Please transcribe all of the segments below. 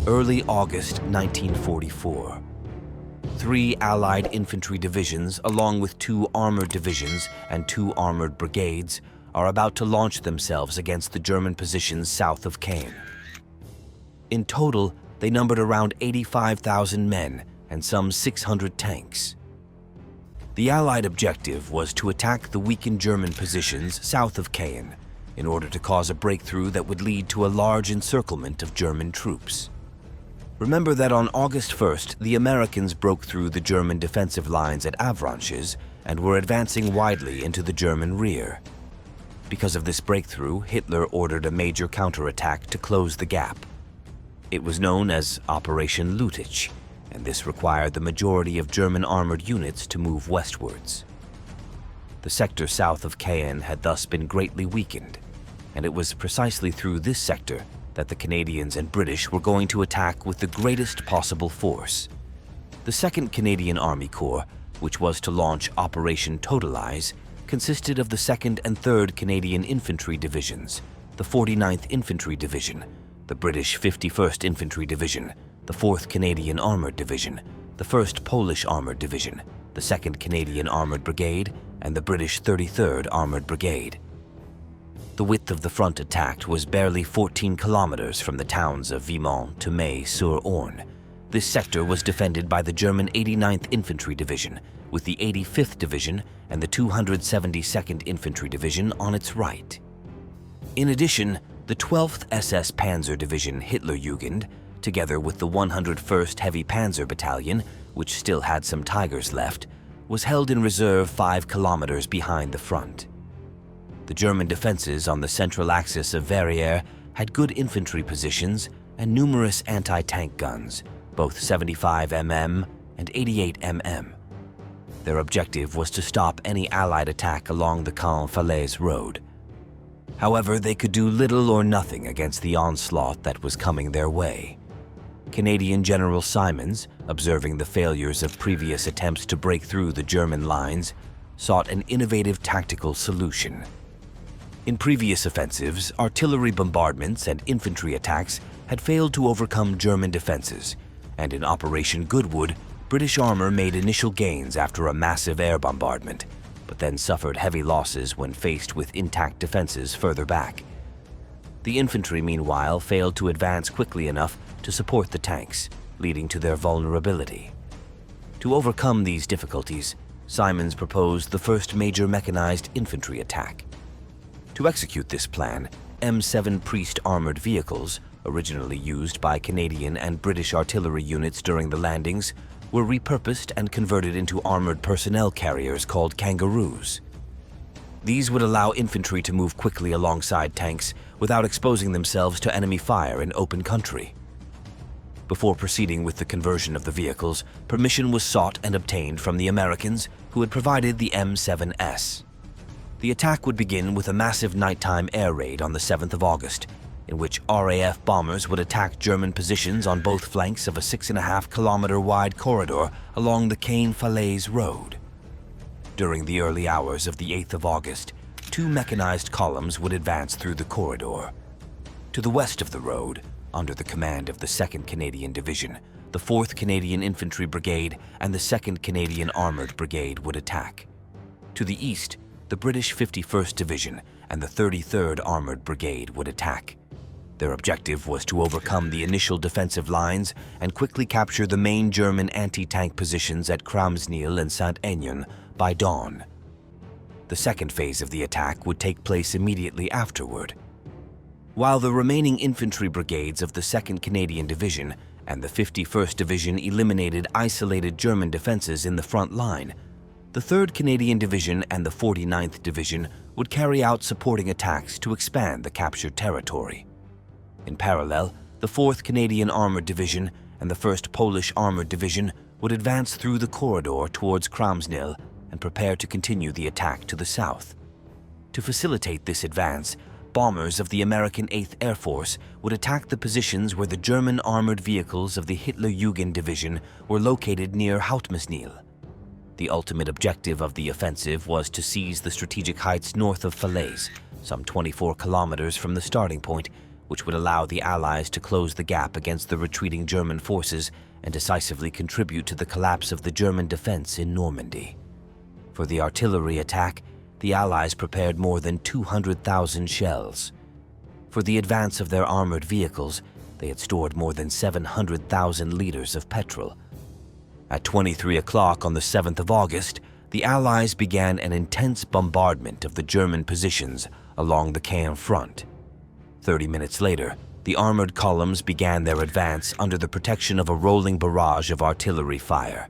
Early August 1944. 3 Allied infantry divisions, along with 2 armored divisions and 2 armored brigades, are about to launch themselves against the German positions south of Caen. In total, they numbered around 85,000 men and some 600 tanks. The Allied objective was to attack the weakened German positions south of Caen in order to cause a breakthrough that would lead to a large encirclement of German troops. Remember that on August 1st, the Americans broke through the German defensive lines at Avranches and were advancing widely into the German rear. Because of this breakthrough, Hitler ordered a major counterattack to close the gap. It was known as Operation Totalize, and this required the majority of German armored units to move westwards. The sector south of Caen had thus been greatly weakened, and it was precisely through this sector that the Canadians and British were going to attack with the greatest possible force. The 2nd Canadian Army Corps, which was to launch Operation Totalize, consisted of the 2nd and 3rd Canadian Infantry Divisions, the 49th Infantry Division, the British 51st Infantry Division, the 4th Canadian Armored Division, the 1st Polish Armored Division, the 2nd Canadian Armored Brigade, and the British 33rd Armored Brigade. The width of the front attacked was barely 14 kilometers from the towns of Vimont to May-sur-Orne. This sector was defended by the German 89th Infantry Division, with the 85th Division and the 272nd Infantry Division on its right. In addition, the 12th SS Panzer Division Hitlerjugend, together with the 101st Heavy Panzer Battalion, which still had some Tigers left, was held in reserve 5 kilometers behind the front. The German defenses on the central axis of Verrières had good infantry positions and numerous anti-tank guns, both 75 mm and 88 mm. Their objective was to stop any Allied attack along the Caen-Falaise road. However, they could do little or nothing against the onslaught that was coming their way. Canadian General Simons, observing the failures of previous attempts to break through the German lines, sought an innovative tactical solution. In previous offensives, artillery bombardments and infantry attacks had failed to overcome German defenses, and in Operation Goodwood, British armor made initial gains after a massive air bombardment, but then suffered heavy losses when faced with intact defenses further back. The infantry, meanwhile, failed to advance quickly enough to support the tanks, leading to their vulnerability. To overcome these difficulties, Simons proposed the first major mechanized infantry attack. To execute this plan, M7 Priest armored vehicles, originally used by Canadian and British artillery units during the landings, were repurposed and converted into armored personnel carriers called Kangaroos. These would allow infantry to move quickly alongside tanks without exposing themselves to enemy fire in open country. Before proceeding with the conversion of the vehicles, permission was sought and obtained from the Americans, who had provided the M7S. The attack would begin with a massive nighttime air raid on the 7th of August, in which RAF bombers would attack German positions on both flanks of a 6.5-kilometer wide corridor along the Caen-Falaise road. During the early hours of the 8th of August, 2 mechanized columns would advance through the corridor. To the west of the road, under the command of the 2nd Canadian Division, the 4th Canadian Infantry Brigade and the 2nd Canadian Armored Brigade would attack. To the east, the British 51st Division and the 33rd Armored Brigade would attack. Their objective was to overcome the initial defensive lines and quickly capture the main German anti-tank positions at Krams-Nil and Saint-Aignan by dawn. The second phase of the attack would take place immediately afterward. While the remaining infantry brigades of the 2nd Canadian Division and the 51st Division eliminated isolated German defenses in the front line, the 3rd Canadian Division and the 49th Division would carry out supporting attacks to expand the captured territory. In parallel, the 4th Canadian Armored Division and the 1st Polish Armored Division would advance through the corridor towards Krams-Nil and prepare to continue the attack to the south. To facilitate this advance, bombers of the American 8th Air Force would attack the positions where the German armored vehicles of the Hitlerjugend Division were located near Hautmesnil. The ultimate objective of the offensive was to seize the strategic heights north of Falaise, some 24 kilometers from the starting point, which would allow the Allies to close the gap against the retreating German forces and decisively contribute to the collapse of the German defense in Normandy. For the artillery attack, the Allies prepared more than 200,000 shells. For the advance of their armored vehicles, they had stored more than 700,000 liters of petrol. At 23 o'clock on the 7th of August, the Allies began an intense bombardment of the German positions along the Caen front. 30 minutes later, the armored columns began their advance under the protection of a rolling barrage of artillery fire.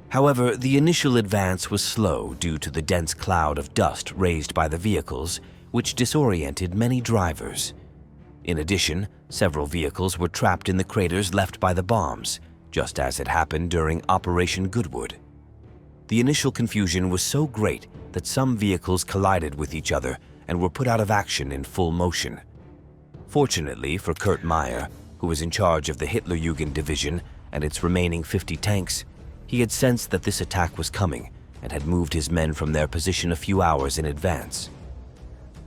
However, the initial advance was slow due to the dense cloud of dust raised by the vehicles, which disoriented many drivers. In addition, several vehicles were trapped in the craters left by the bombs, just as had happened during Operation Goodwood. The initial confusion was so great that some vehicles collided with each other and were put out of action in full motion. Fortunately for Kurt Meyer, who was in charge of the Hitlerjugend division and its remaining 50 tanks, he had sensed that this attack was coming and had moved his men from their position a few hours in advance.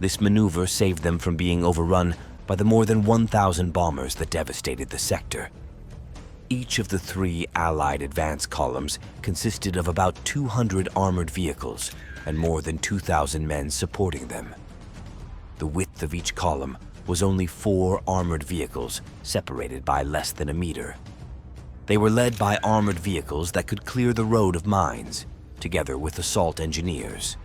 This maneuver saved them from being overrun by the more than 1,000 bombers that devastated the sector. Each of the 3 Allied advance columns consisted of about 200 armored vehicles and more than 2,000 men supporting them. The width of each column was only 4 armored vehicles separated by less than a meter. They were led by armored vehicles that could clear the road of mines, together with assault engineers.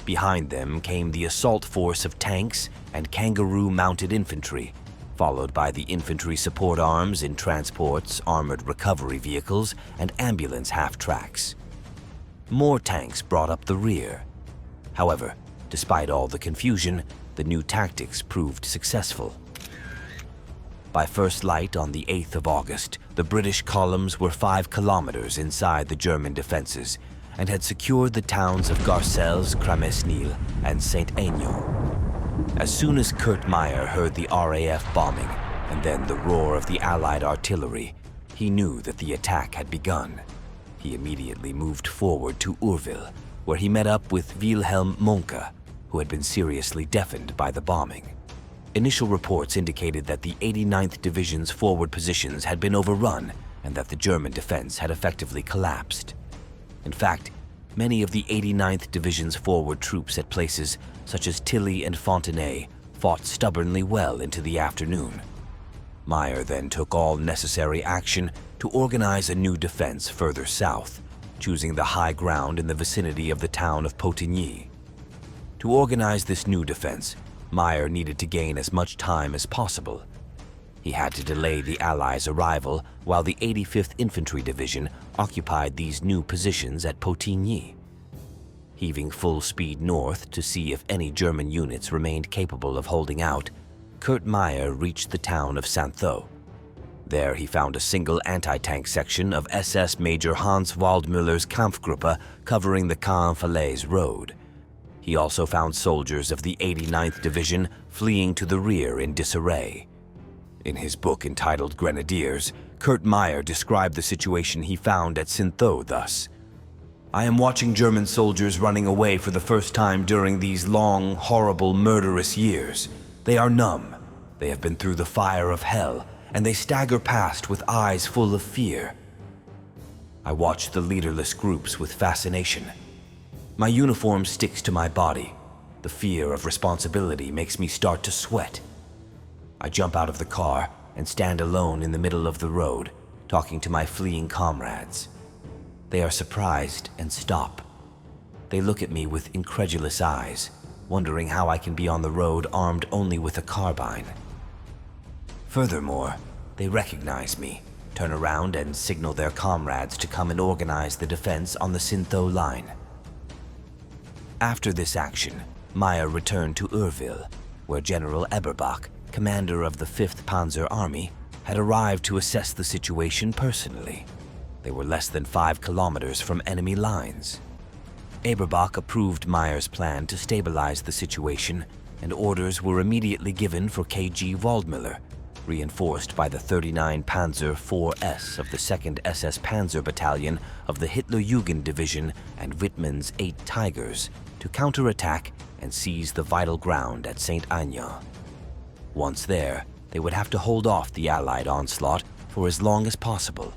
Behind them came the assault force of tanks and kangaroo-mounted infantry, followed by the infantry support arms in transports, armored recovery vehicles, and ambulance half-tracks. More tanks brought up the rear. However, despite all the confusion, the new tactics proved successful. By first light on the 8th of August, the British columns were 5 kilometers inside the German defenses and had secured the towns of Garcelles, Cramesnil, and Saint-Aignan. As soon as Kurt Meyer heard the RAF bombing and then the roar of the Allied artillery, he knew that the attack had begun. He immediately moved forward to Urville, where he met up with Wilhelm Mohnke, who had been seriously deafened by the bombing. Initial reports indicated that the 89th Division's forward positions had been overrun and that the German defense had effectively collapsed. In fact, many of the 89th Division's forward troops at places such as Tilly and Fontenay fought stubbornly well into the afternoon. Meyer then took all necessary action to organize a new defense further south, choosing the high ground in the vicinity of the town of Potigny. To organize this new defense, Meyer needed to gain as much time as possible. He had to delay the Allies' arrival while the 85th Infantry Division occupied these new positions at Potigny. Heaving full speed north to see if any German units remained capable of holding out, Kurt Meyer reached the town of Saint-Thot. There he found a single anti-tank section of SS Major Hans Waldmüller's Kampfgruppe covering the Caen-Falaise road. He also found soldiers of the 89th Division fleeing to the rear in disarray. In his book entitled Grenadiers, Kurt Meyer described the situation he found at Saint-Thot thus: "I am watching German soldiers running away for the first time during these long, horrible, murderous years. They are numb. They have been through the fire of hell, and they stagger past with eyes full of fear. I watch the leaderless groups with fascination. My uniform sticks to my body. The fear of responsibility makes me start to sweat. I jump out of the car and stand alone in the middle of the road, talking to my fleeing comrades. They are surprised and stop. They look at me with incredulous eyes, wondering how I can be on the road armed only with a carbine. Furthermore, they recognize me, turn around and signal their comrades to come and organize the defense on the Saint-Thot line." After this action, Meyer returned to Urville, where General Eberbach, commander of the 5th Panzer Army, had arrived to assess the situation personally. They were less than 5 kilometers from enemy lines. Eberbach approved Meyer's plan to stabilize the situation, and orders were immediately given for KG Waldmüller, reinforced by the 39 Panzer IV-S of the 2nd SS Panzer Battalion of the Hitlerjugend Division and Wittmann's 8 Tigers, to counterattack and seize the vital ground at Saint-Aignan. Once there, they would have to hold off the Allied onslaught for as long as possible.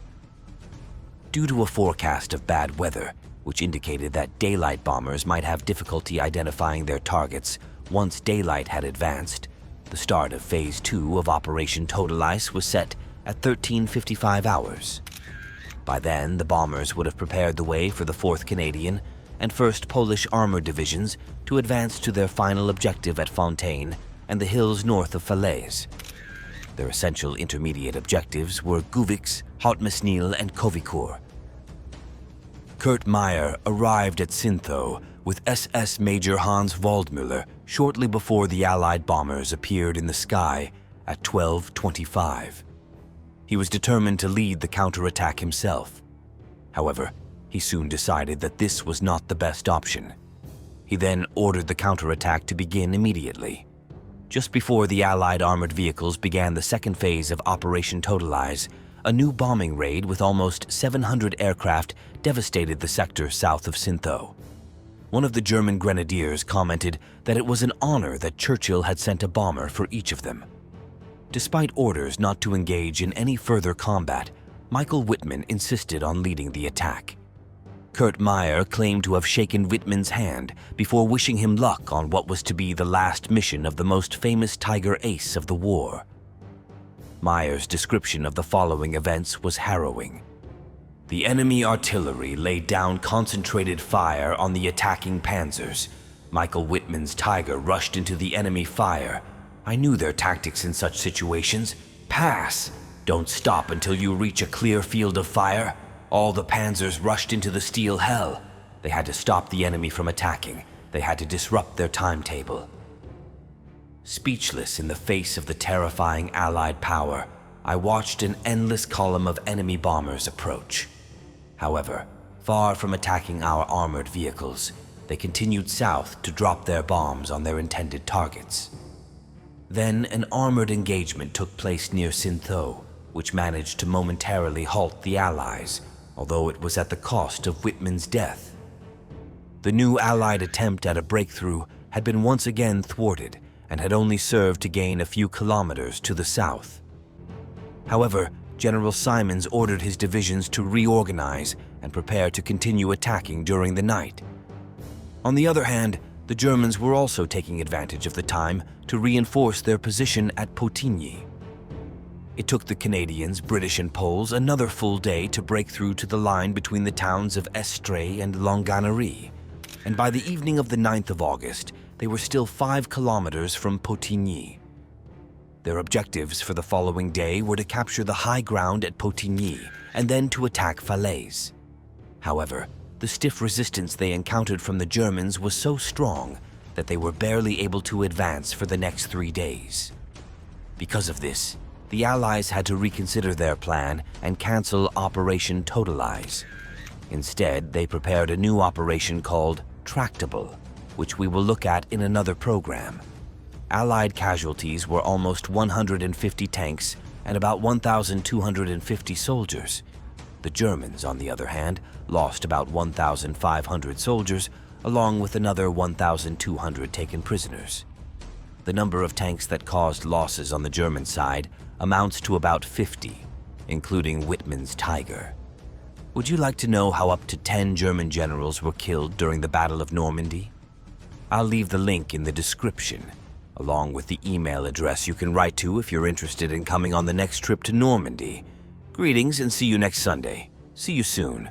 Due to a forecast of bad weather, which indicated that daylight bombers might have difficulty identifying their targets once daylight had advanced, the start of Phase 2 of Operation Totalize was set at 13:55 hours. By then, the bombers would have prepared the way for the 4th Canadian and 1st Polish Armored Divisions to advance to their final objective at Fontaine and the hills north of Falaise. Their essential intermediate objectives were Guvix, Hautmesnil, and Covicourt. Kurt Meyer arrived at Sintho with SS Major Hans Waldmüller shortly before the Allied bombers appeared in the sky at 12:25. He was determined to lead the counterattack himself. However, he soon decided that this was not the best option. He then ordered the counterattack to begin immediately. Just before the Allied armored vehicles began the second phase of Operation Totalize, a new bombing raid with almost 700 aircraft devastated the sector south of Sintho. One of the German grenadiers commented that it was an honor that Churchill had sent a bomber for each of them. Despite orders not to engage in any further combat, Michael Wittmann insisted on leading the attack. Kurt Meyer claimed to have shaken Wittmann's hand before wishing him luck on what was to be the last mission of the most famous Tiger ace of the war. Meyer's description of the following events was harrowing. The enemy artillery laid down concentrated fire on the attacking Panzers. Michael Wittmann's Tiger rushed into the enemy fire. I knew their tactics in such situations. Pass! Don't stop until you reach a clear field of fire. All the Panzers rushed into the steel hell. They had to stop the enemy from attacking. They had to disrupt their timetable. Speechless in the face of the terrifying Allied power, I watched an endless column of enemy bombers approach. However, far from attacking our armored vehicles, they continued south to drop their bombs on their intended targets. Then an armored engagement took place near Sintho, which managed to momentarily halt the Allies, although it was at the cost of Wittmann's death. The new Allied attempt at a breakthrough had been once again thwarted and had only served to gain a few kilometers to the south. However, General Simons ordered his divisions to reorganize and prepare to continue attacking during the night. On the other hand, the Germans were also taking advantage of the time to reinforce their position at Potigny. It took the Canadians, British, and Poles another full day to break through to the line between the towns of Estrée and Longanerie, and by the evening of the 9th of August, they were still 5 kilometers from Potigny. Their objectives for the following day were to capture the high ground at Potigny and then to attack Falaise. However, the stiff resistance they encountered from the Germans was so strong that they were barely able to advance for the next 3 days. Because of this, the Allies had to reconsider their plan and cancel Operation Totalize. Instead, they prepared a new operation called Tractable, which we will look at in another program. Allied casualties were almost 150 tanks and about 1,250 soldiers. The Germans, on the other hand, lost about 1,500 soldiers, along with another 1,200 taken prisoners. The number of tanks that caused losses on the German side amounts to about 50, including Wittmann's Tiger. Would you like to know how up to 10 German generals were killed during the Battle of Normandy? I'll leave the link in the description, along with the email address you can write to if you're interested in coming on the next trip to Normandy. Greetings and see you next Sunday. See you soon.